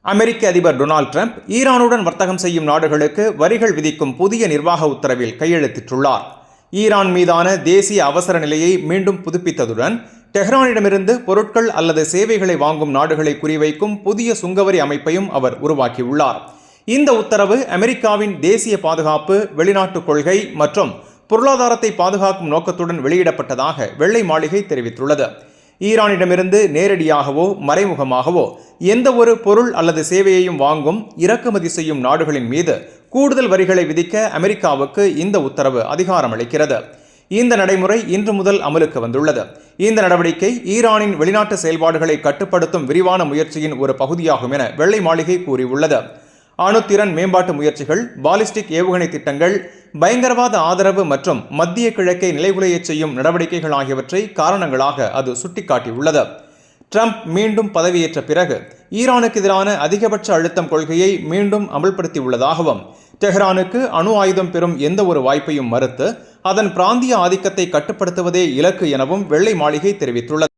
அமெரிக்க அதிபர் Donald Trump ஈரானுடன் வர்த்தகம் செய்யும் நாடுகளுக்கு வரிகள் விதிக்கும் புதிய நிர்வாக உத்தரவில் கையெழுத்திட்டுள்ளார். ஈரான் மீதான தேசிய அவசர நிலையை மீண்டும் புதுப்பித்ததுடன் டெஹ்ரானிடமிருந்து பொருட்கள் அல்லது சேவைகளை வாங்கும் நாடுகளை குறிவைக்கும் புதிய சுங்கவரி அமைப்பையும் அவர் உருவாக்கியுள்ளார். இந்த உத்தரவு அமெரிக்காவின் தேசிய பாதுகாப்பு, வெளிநாட்டு கொள்கை மற்றும் பொருளாதாரத்தை பாதுகாக்கும் நோக்கத்துடன் வெளியிடப்பட்டதாக வெள்ளை மாளிகை தெரிவித்துள்ளது. ஈரானிடமிருந்து நேரடியாகவோ மறைமுகமாகவோ எந்த ஒரு பொருள் அல்லது சேவையையும் வாங்கும், இறக்குமதி செய்யும் நாடுகளின் மீது கூடுதல் வரிகளை விதிக்க அமெரிக்காவுக்கு இந்த உத்தரவு அதிகாரம் அளிக்கிறது. இந்த நடைமுறை இன்று முதல் அமலுக்கு வந்துள்ளது. இந்த நடவடிக்கை ஈரானின் வெளிநாட்டு செயல்பாடுகளை கட்டுப்படுத்தும் விரிவான முயற்சியின் ஒரு பகுதியாகும் என வெள்ளை மாளிகை கூறியுள்ளது. அணுத்திறன் மேம்பாட்டு முயற்சிகள், பாலிஸ்டிக் ஏவுகணை திட்டங்கள், பயங்கரவாத ஆதரவு மற்றும் மத்திய கிழக்கை நிலைகுலையச் செய்யும் நடவடிக்கைகள் ஆகியவற்றை காரணங்களாக அது சுட்டிக்காட்டியுள்ளது. ட்ரம்ப் மீண்டும் பதவியேற்ற பிறகு ஈரானுக்கு எதிரான அதிகபட்ச அழுத்தம் கொள்கையை மீண்டும் அமல்படுத்தியுள்ளதாகவும், டெஹ்ரானுக்கு அணு ஆயுதம் பெறும் எந்த ஒரு வாய்ப்பையும் மறுத்து அதன் பிராந்திய ஆதிக்கத்தை கட்டுப்படுத்துவதே இலக்கு எனவும் வெள்ளை மாளிகை தெரிவித்துள்ளது.